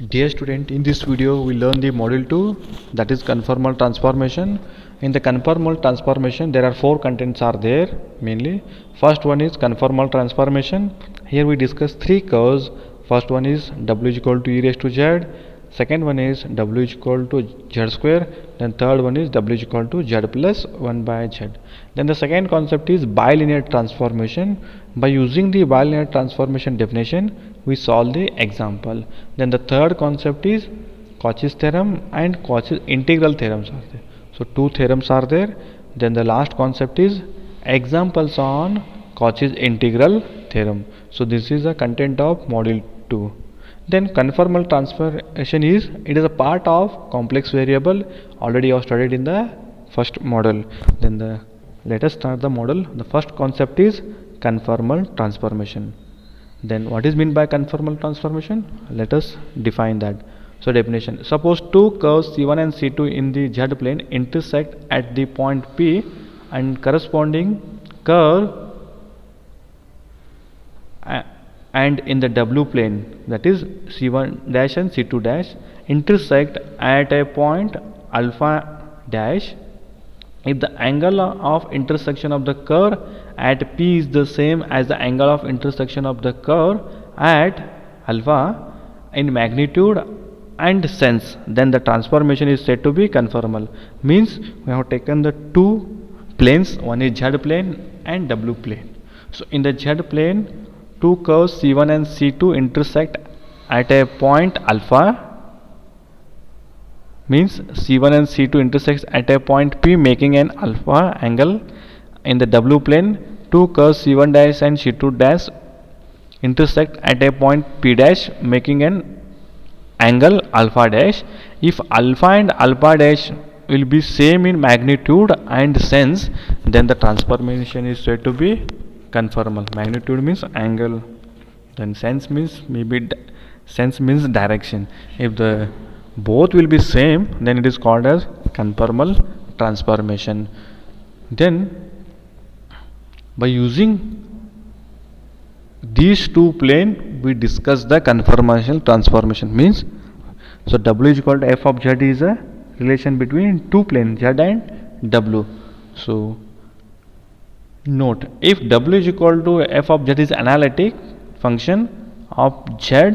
Dear student, in this video we learn the module 2, that is conformal transformation. In the conformal transformation there are four contents are there mainly. First one is conformal transformation. Here we discuss three curves. First one is w is equal to e raised to z. Second one is w is equal to z square. Then third one is w is equal to z plus 1 by z. Then the second concept is bilinear transformation. By using the bilinear transformation definition we solve the example. Then the third concept is Cauchy's theorem and Cauchy's integral theorems are there. So two theorems are there. Then the last concept is examples on Cauchy's integral theorem. So this is the content of module 2. Then conformal transformation is a part of complex variable. Already you have studied in the first model. Then let us start the model. The first concept is conformal transformation. Then what is meant by conformal transformation? Let us define that. So definition: suppose two curves C1 and C2 in the z plane intersect at the point P, and corresponding curve and in the w plane, that is C1 dash and C2 dash, intersect at a point alpha dash. If the angle of intersection of the curve at P is the same as the angle of intersection of the curve at alpha in magnitude and sense, then the transformation is said to be conformal. Means we have taken the two planes, one is z plane and w plane. So in the z plane, two curves C1 and C2 intersect at a point alpha, means C1 and C2 intersects at a point P making an alpha angle. In the w plane, two curves C1 dash and C2 dash intersect at a point P dash making an angle alpha dash. If alpha and alpha dash will be same in magnitude and sense, then the transformation is said to be conformal. Magnitude means angle, then sense means sense means direction. If the both will be same, then it is called as conformal transformation. Then by using these two plane we discuss the conformal transformation. Means so w is equal to f of z is a relation between two planes z and w. So note, if w is equal to f of z is analytic function of z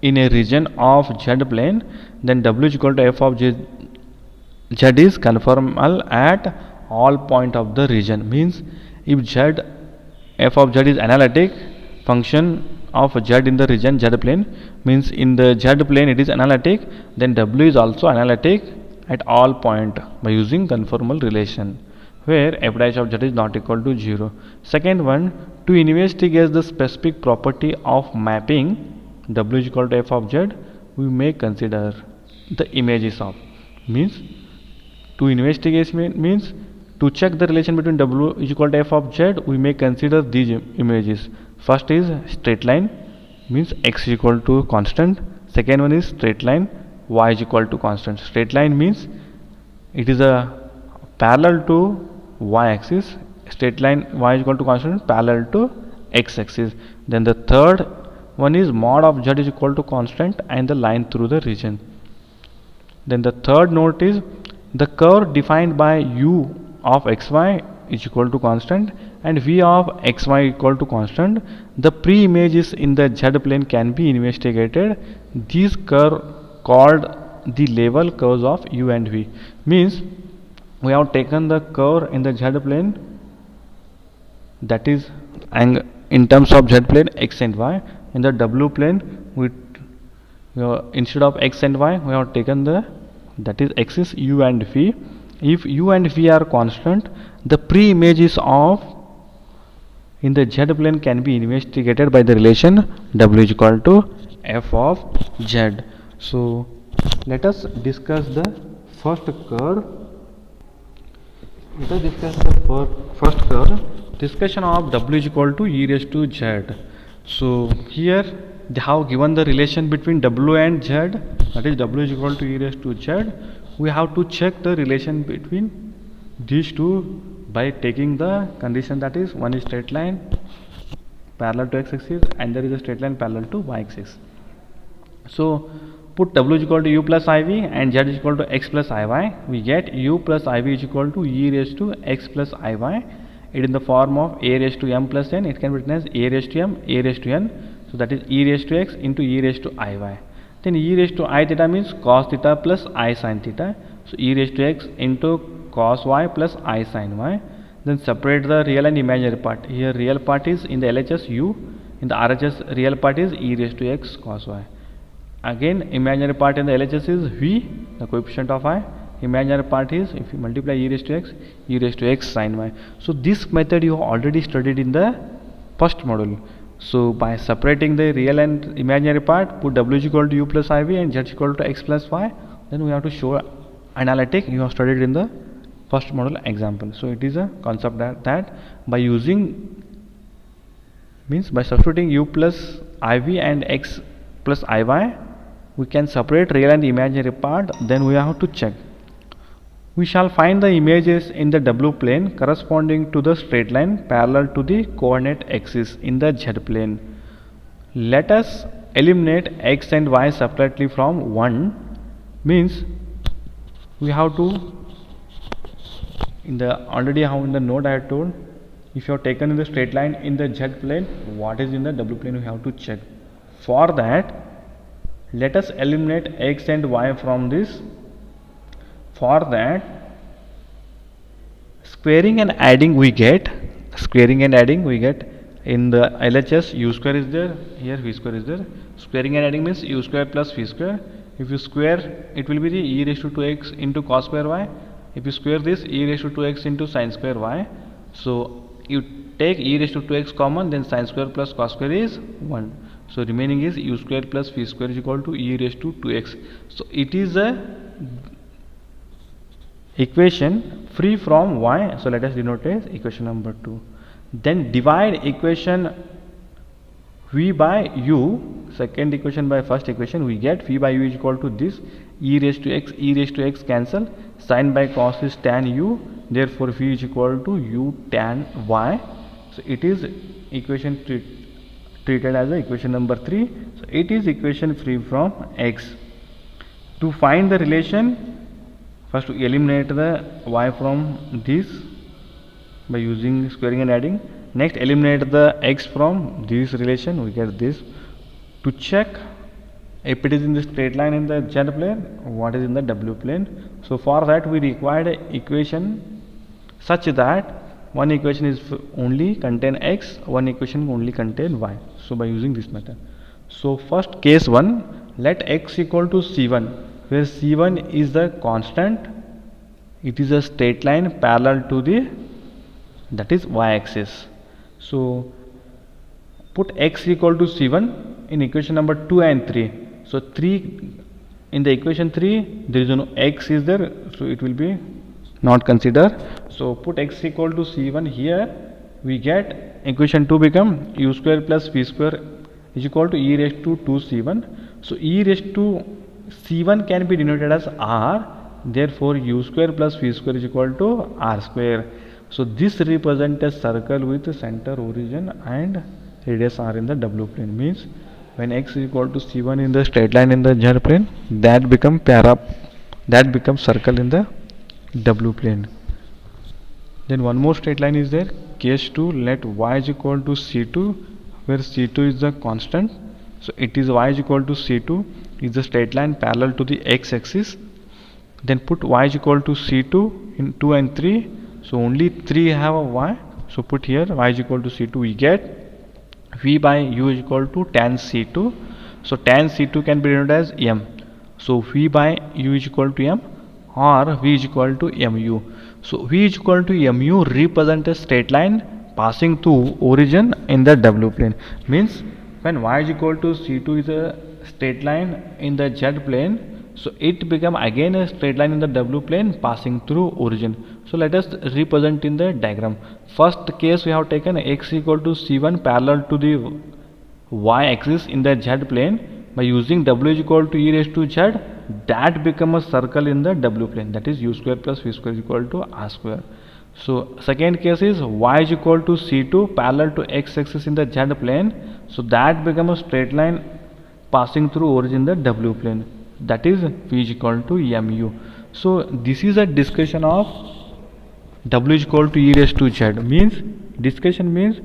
in a region of z plane, then w is equal to f of z is conformal at all point of the region. Means if f of z is analytic function of z in the region z plane, means in the z plane it is analytic, then w is also analytic at all point by using conformal relation, where f dash of z is not equal to 0. Second one, to investigate the specific property of mapping w is equal to f of z, we may consider the images of. Means to investigate means to check the relation between w is equal to f of z, we may consider these images. First is straight line, means x is equal to constant. Second one is straight line, y is equal to constant. Straight line means it is a parallel to y axis. Straight line y is equal to constant parallel to x axis. Then the third one is mod of z is equal to constant and the line through the region. Then the third note is the curve defined by u of xy is equal to constant and v of xy equal to constant. The pre-images in the z plane can be investigated. These curves called the level curves of u and v. Means we have taken the curve in the z plane, that is in terms of z plane x and y. In the w plane, we instead of x and y we have taken the, that is axis u and v. If u and v are constant, the pre-images of in the z plane can be investigated by the relation w is equal to f of z. So let us discuss the first curve. Let us discuss the first curve. Discussion of w is equal to e raised to z. So here they have given the relation between w and z, that is w is equal to e raised to z. We have to check the relation between these two by taking the condition, that is one is straight line parallel to x axis and there is a straight line parallel to y axis. So put w is equal to u plus iv and z is equal to x plus iy. We get u plus iv is equal to e raised to x plus iy. It in the form of a raised to m plus n. It can be written as a raised to m, a raised to n. So that is e raised to x into e raised to iy. Then e raised to I theta means cos theta plus I sin theta. So e raised to x into cos y plus I sin y. Then separate the real and imaginary part. Here real part is in the LHS u, in the RHS real part is e raised to x cos y. Again imaginary part in the LHS is v, the coefficient of I. Imaginary part is, if you multiply e raised to x sin y. So this method you have already studied in the first module. So by separating the real and imaginary part, put w is equal to u plus iv and z is equal to x plus y. Then we have to show analytic. You have studied in the first module example. So it is a concept that by using, means by substituting u plus iv and x plus iy, we can separate real and imaginary part. Then we have to check. We shall find the images in the w plane corresponding to the straight line parallel to the coordinate axis in the z plane. Let us eliminate x and y separately from 1. Means we have to, in the already how in the note I have told, if you have taken in the straight line in the z plane, what is in the w plane we have to check. For that, let us eliminate x and y from this. For that, squaring and adding we get in the LHS u square is there, here v square is there. Squaring and adding means u square plus v square. If you square, it will be the e raised to 2x into cos square y. If you square this, e raised to 2x into sin square y. So you take e raised to 2x common, then sin square plus cos square is 1. So remaining is u square plus v square is equal to e raised to 2x. So it is a equation free from y. So let us denote as equation number 2. Then divide equation v by u, second equation by first equation, we get v by u is equal to this, e raised to x cancel, sin by cos is tan u, therefore v is equal to u tan y. So it is equation treated as a equation number 3. So it is equation free from x. To find the relation, first to eliminate the y from this by using squaring and adding. Next eliminate the x from this relation, we get this. To check if it is in the straight line in the z plane, what is in the w plane. So for that we required an equation such that one equation is only contain x, one equation only contain y. So by using this method. So first case 1, let x equal to c1, where c1 is the constant. It is a straight line parallel to the, that is y axis. So put x equal to c1 in equation number 2 and 3. So 3 in the equation 3 there is no x is there, so it will be not consider. So put x equal to c1 here. We get equation 2 become u square plus v square is equal to e raised to 2c1. So e raised to c1 can be denoted as r. Therefore u square plus v square is equal to r square. So this represents a circle with center, origin and radius r in the w plane. Means when x is equal to c1 in the straight line in the z plane, that becomes circle in the w plane. Then one more straight line is there. Case 2, let y is equal to c2, where c2 is the constant. So it is y is equal to c2 is the straight line parallel to the x axis. Then put y is equal to c2 in 2 and 3. So only 3 have a y. So put here y is equal to c2. We get v by u is equal to tan c2. So tan c2 can be denoted as m. So v by u is equal to m, or v is equal to mu. So v is equal to mu represent a straight line passing through origin in the w plane. Means when y is equal to c2 is a straight line in the z plane, so it become again a straight line in the w plane passing through origin. So let us represent in the diagram. First case we have taken x equal to c1 parallel to the y axis in the z plane. By using w is equal to e raised to z, that become a circle in the w plane, that is u square plus v square is equal to r square. So second case is y is equal to c2 parallel to x axis in the z plane. So that become a straight line passing through origin in the W plane, that is V is equal to mu. So this is a discussion of W is equal to e raised to z. Means discussion means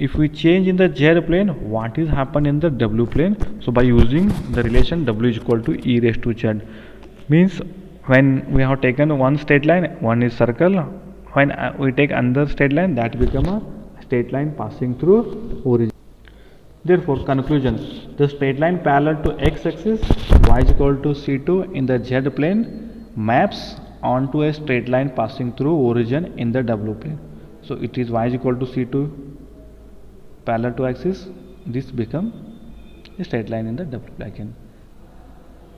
if we change in the z plane, what is happen in the W plane. So by using the relation W is equal to e raised to z, means when we have taken one straight line, one is circle, when we take another straight line, that become a straight line passing through origin. Therefore conclusion, the straight line parallel to x axis y is equal to c2 in the z plane maps onto a straight line passing through origin in the W plane. So it is y is equal to c2 parallel to axis, this become a straight line in the W plane.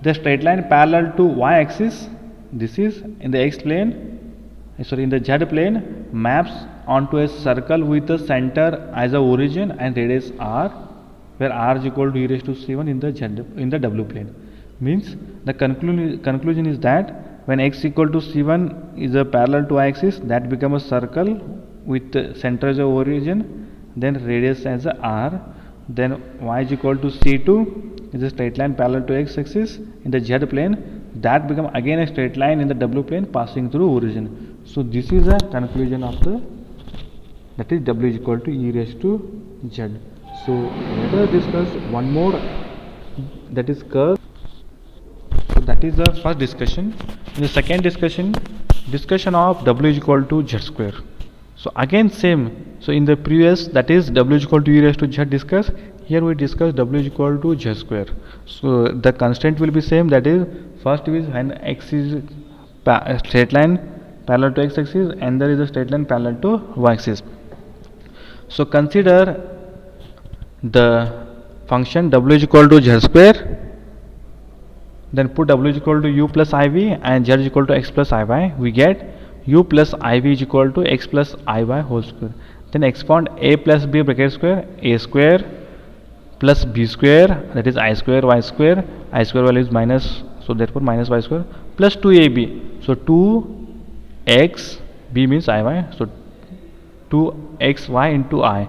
The straight line parallel to y axis, this is in the x plane, in the z plane, maps onto a circle with the center as a origin and radius r, where r is equal to e raised to c1 in the W plane. Means the conclusion is that when x equal to c1 is a parallel to y-axis, that become a circle with the center as a origin, then radius as a r, then y is equal to c2 is a straight line parallel to x-axis in the z plane, that become again a straight line in the W plane passing through origin. So this is a conclusion of the, that is W is equal to e raised to z. So let us discuss one more, that is curve. So that is the first discussion. In the second discussion of W is equal to z square. So again same. So in the previous, that is W is equal to e raised to z discuss. Here we discuss W is equal to z square. So the constraint will be same, that is first is when x is a straight line parallel to x axis and there is a straight line parallel to y axis. So consider the function W is equal to z square, then put W is equal to u plus iv and z is equal to x plus iy, we get u plus iv is equal to x plus iy whole square. Then expand a plus b bracket square, a square plus b square, that is I square value is minus, so therefore minus y square, plus 2ab, so 2x, b means iy, so 2xy into i.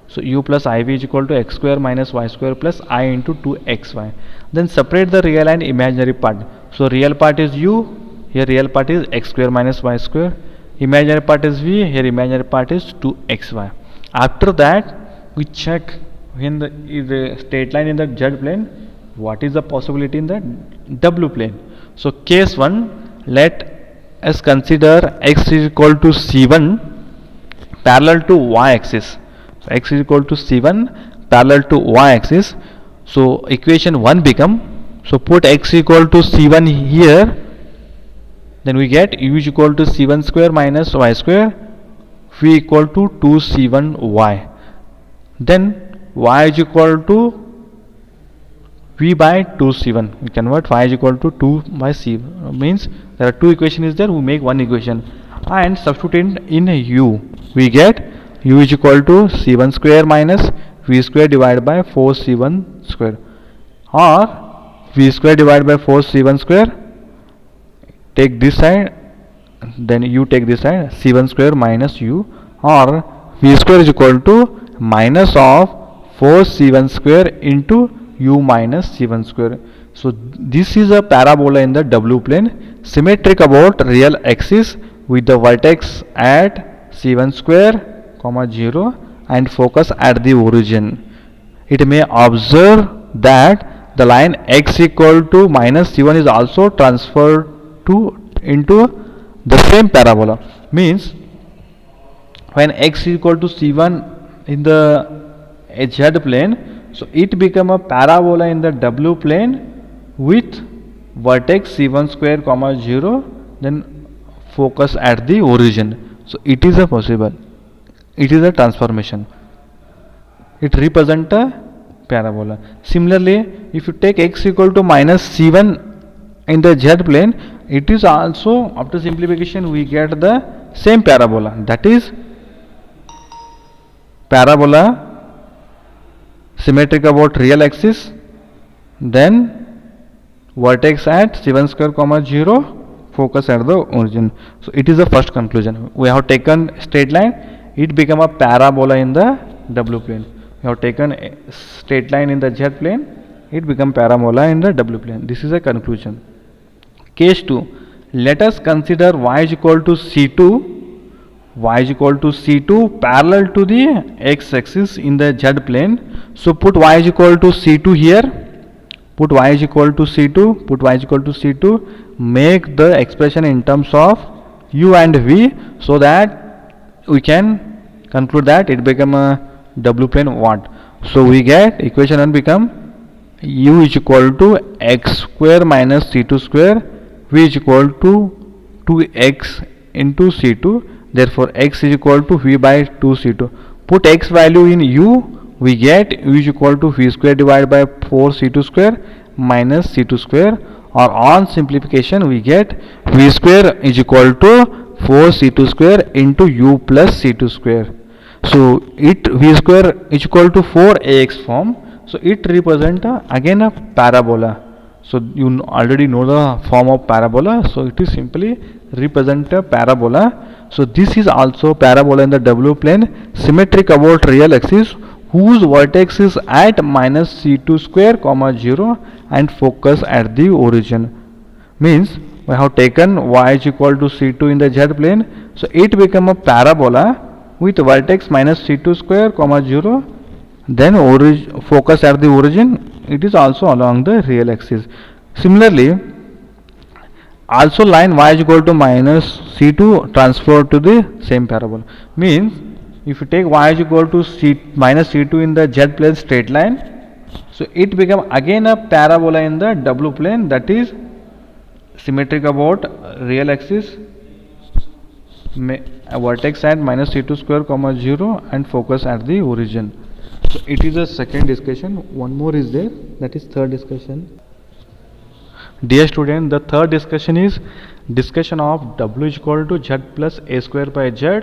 So u plus iv is equal to x square minus y square plus I into 2xy. Then separate the real and imaginary part. So real part is u, here real part is x square minus y square. Imaginary part is v, here imaginary part is 2xy. After that we check when the straight line in the z plane, what is the possibility in the W plane. So case 1, let us consider x is equal to c1 parallel to y axis. So x is equal to c1 parallel to y axis. So equation 1 become, so put x equal to c1 here, then we get u is equal to c1 square minus y square, v equal to 2c1y. Then y is equal to v by 2c1. We convert y is equal to 2 by c. Means there are two equations is there, we make one equation and substitute in u. We get u is equal to c1 square minus v square divided by 4c1 square, or v square divided by 4c1 square, take this side, then you take this side, c1 square minus u, or v square is equal to minus of 4c1 square into u minus c1 square. So this is a parabola in the W plane, symmetric about real axis with the vertex at c1 square comma 0 and focus at the origin. It may observe that the line x equal to minus c1 is also transferred into the same parabola. Means when x is equal to c1 in the z plane, so it become a parabola in the W plane with vertex c1 square comma 0, then focus at the origin. So it is a possible, it is a transformation, it represents a parabola. Similarly, if you take x equal to minus c1 in the z plane, it is also, after simplification we get the same parabola, that is parabola symmetric about real axis, then vertex at c1 square comma 0, focus at the origin. So it is the first conclusion. We have taken straight line, it become a parabola in the W plane. We have taken a straight line in the z plane, it become parabola in the W plane. This is a conclusion. Case 2. Let us consider y is equal to C2. Y is equal to C2 parallel to the x-axis in the Z plane. So put y is equal to C2 here. Put y is equal to C2. Put y is equal to C2. Make the expression in terms of u and v, so that we can conclude that it become a W plane what. So we get equation 1 become u is equal to x square minus C2 square, v is equal to 2x into C2. Therefore x is equal to v by 2 C2. Put x value in u, we get u is equal to v square divided by 4 C2 square minus C2 square, or on simplification we get v square is equal to 4 C2 square into u plus C2 square. So it v square is equal to 4ax form. So it represent again a parabola. So you already know the form of parabola. So it is simply represent a parabola. So this is also parabola in the W plane, symmetric about real axis, whose vertex is at minus C2 square comma 0 and focus at the origin. Means we have taken y is equal to C2 in the Z plane. So it become a parabola with vertex minus C2 square comma 0, then focus at the origin. It is also along the real axis. Similarly, also line y is equal to minus C2 transfer to the same parabola. Means if you take y is equal to minus C2 in the Z plane straight line, so it become again a parabola in the W plane, that is symmetric about real axis, a vertex at minus C2 square comma 0 and focus at the origin. So it is a second discussion. One more is there, that is third discussion. Dear student, the third discussion is discussion of W is equal to Z plus a square by Z,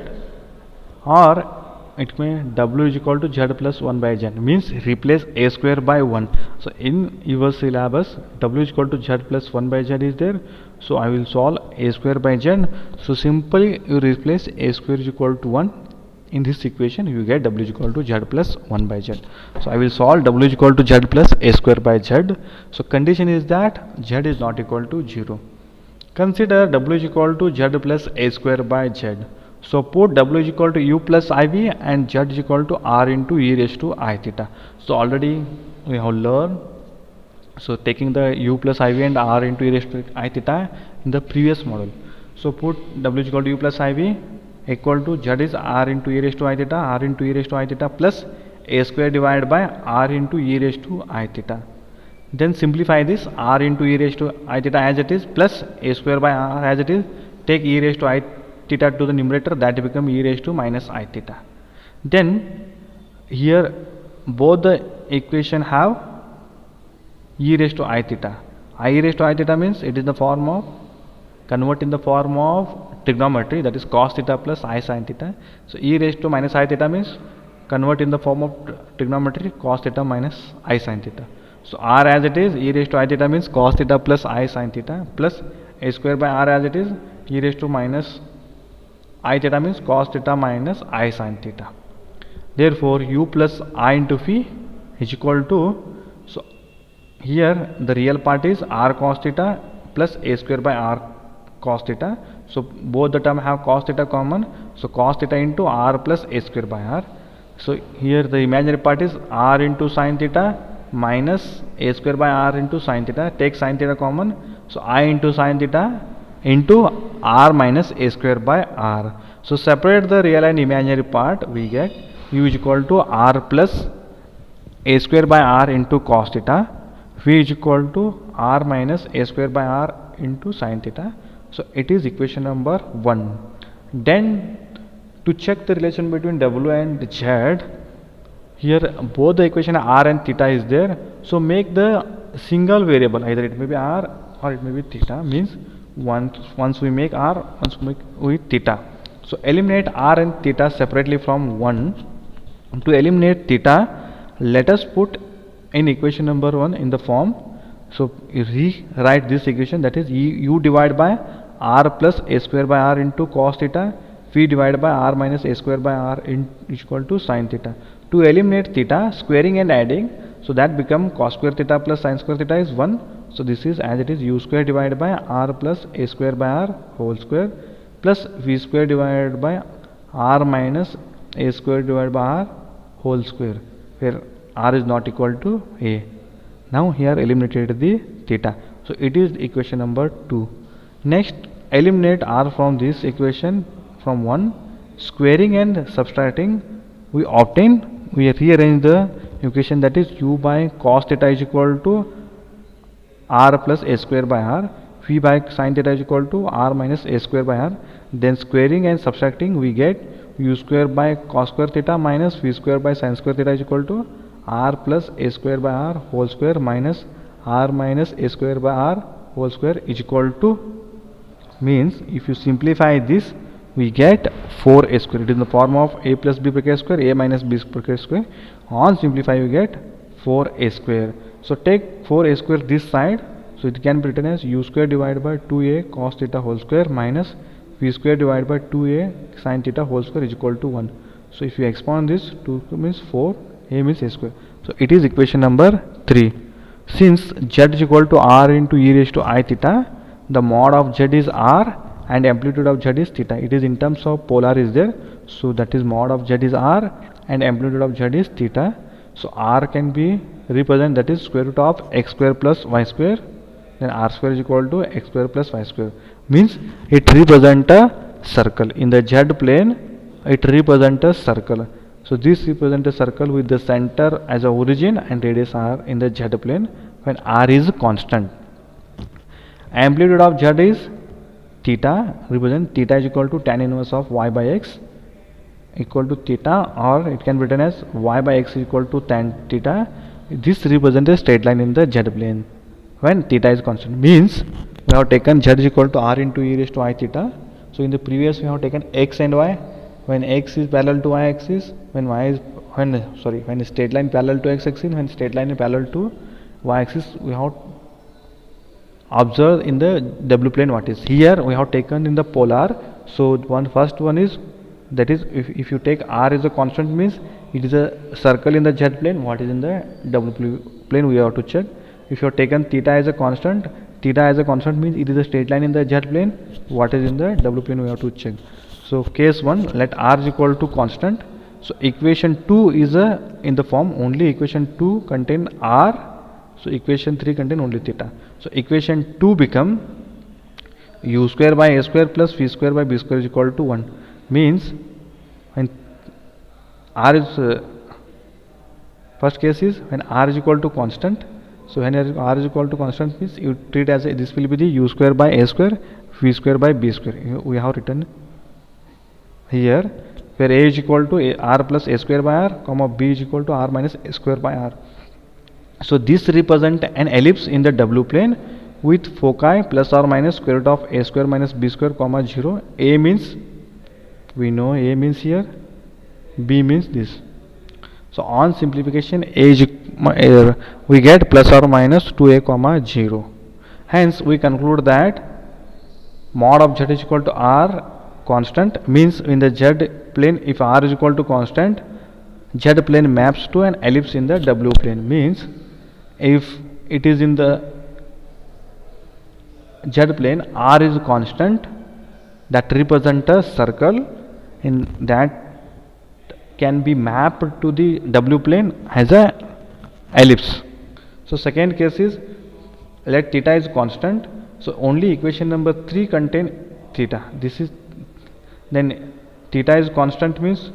or it may W is equal to Z plus 1 by Z, means replace a square by 1. So in your syllabus W is equal to Z plus 1 by Z is there. So I will solve a square by Z. So simply you replace a square is equal to 1 in this equation, you get W is equal to Z plus 1 by Z. So I will solve W is equal to Z plus a square by Z. So condition is that Z is not equal to 0. Consider W is equal to Z plus a square by Z. So put W is equal to u plus iv and Z is equal to r into e raised to I theta. So already we have learned. So taking the u plus iv and r into e raised to I theta in the previous model. So put W is equal to u plus iv equal to Z is r into e raised to I theta, r into e raised to I theta plus a square divided by r into e raised to I theta. Then simplify this, r into e raised to I theta as it is plus a square by r as it is. Take e raised to I theta to the numerator, that become e raised to minus I theta. Then here both the equation have e raised to I theta. I raised to I theta means it is the form of, convert in the form of trigonometry, that is cos theta plus I sin theta. So e raised to minus I theta means convert in the form of trigonometry cos theta minus I sin theta. So r as it is, e raised to I theta means cos theta plus I sin theta plus a square by r as it is, e raised to minus I theta means cos theta minus I sin theta. Therefore u plus I into phi is equal to, so here the real part is r cos theta plus a square by r cos theta. So both the term have cos theta common, so cos theta into r plus a square by r. So here the imaginary part is r into sin theta minus a square by r into sin theta. Take sin theta common, so I into sin theta into r minus a square by r. So separate the real and imaginary part, we get u is equal to r plus a square by r into cos theta, v is equal to r minus a square by r into sin theta. So it is equation number 1. Then to check the relation between W and Z, here both the equation r and theta is there. So make the single variable, either it may be r or it may be theta, means once we make r, once we make with theta. So eliminate r and theta separately from 1. To eliminate theta, let us put in equation number 1 in the form. So rewrite this equation, that is u divided by r plus a square by r into cos theta, v divided by r minus a square by r is equal to sin theta. To eliminate theta, squaring and adding, so that become cos square theta plus sin square theta is 1. So this is as it is u square divided by r plus a square by r whole square plus v square divided by r minus a square divided by r whole square, where r is not equal to a. Now here eliminated the theta, so it is equation number 2. Next, eliminate r from this equation from 1. Squaring and subtracting, we rearrange the equation, that is u by cos theta is equal to r plus a square by r, v by sin theta is equal to r minus a square by r. Then squaring and subtracting, we get u square by cos square theta minus v square by sin square theta is equal to r plus a square by r whole square minus r minus a square by r whole square is equal to, means if you simplify this, we get 4a square. It is in the form of a plus b bracket square, a minus b bracket square. On simplify, you get 4a square. So take 4a square this side, so it can be written as u square divided by 2a cos theta whole square minus v square divided by 2a sin theta whole square is equal to 1. So if you expand this, 2 means 4, a means a square. So it is equation number 3. Since z is equal to r into e raised to I theta, the mod of z is r and amplitude of z is theta. It is in terms of polar is there, so that is mod of z is r and amplitude of z is theta. So r can be represented, that is square root of x square plus y square, then r square is equal to x square plus y square, means it represents a circle. In the z plane, it represents a circle. So this represents a circle with the center as a origin and radius r in the z plane when r is constant. Amplitude of z is theta, represent theta is equal to tan inverse of y by x equal to theta, or it can be written as y by x is equal to tan theta. This represents a straight line in the z plane when theta is constant, means we have taken z is equal to r into e raised to I theta. So in the previous we have taken x and y. When x is parallel to y axis, when straight line parallel to x axis, when straight line is parallel to y axis, we have observed in the w plane what is. Here we have taken in the polar. So first one is, that is if you take r as a constant, means it is a circle in the z plane. What is in the w plane we have to check. If you have taken theta as a constant means it is a straight line in the z plane. What is in the w plane we have to check. So case 1, let r is equal to constant. So equation 2 is in the form only equation 2 contain r. So equation 3 contain only theta. So equation 2 become u square by a square plus v square by b square is equal to 1. Means when r is first case is when r is equal to constant. So when r is equal to constant means you treat as this will be the u square by a square, v square by b square. We have written here, where a is equal to r plus a square by r, comma b is equal to r minus a square by r. So this represent an ellipse in the w plane with foci plus or minus square root of a square minus b square comma 0. A means, we know a means here, b means this. So on simplification, we get plus or minus 2a comma 0. Hence we conclude that mod of z is equal to r constant, means in the z plane, if r is equal to constant, z plane maps to an ellipse in the w plane. Means if it is in the z plane, r is constant, that represent a circle in that can be mapped to the w plane as a ellipse. So second case is, let theta is constant. So only equation number 3 contain theta. This is, then theta is constant means,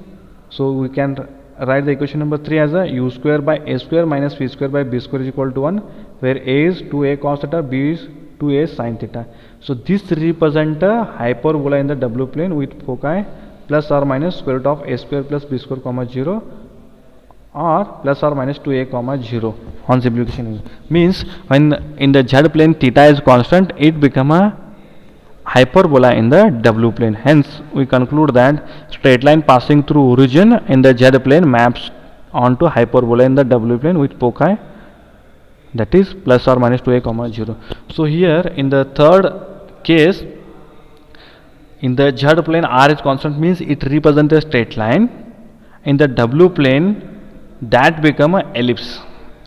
so we can write the equation number 3 as a u square by a square minus v square by b square is equal to 1, where a is 2a cos theta, b is 2a sin theta. So this represent a hyperbola in the w plane with foci plus or minus square root of a square plus b square comma 0, or plus or minus 2a comma 0 on simplification. Means when in the z plane theta is constant, it become a hyperbola in the w plane. Hence we conclude that straight line passing through origin in the z plane maps onto hyperbola in the w plane with foci, that is plus or minus 2a comma 0. So here in the third case, in the z plane r is constant means it represents a straight line. In the w plane, that become a ellipse.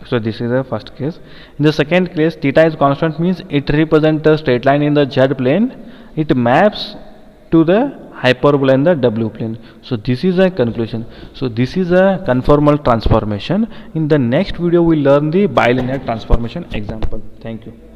So this is the first case. In the second case, theta is constant means it represents the straight line in the z plane. It maps to the hyperbola in the w plane. So this is a conclusion. So this is a conformal transformation. In the next video we will learn the bilinear transformation example. Thank you.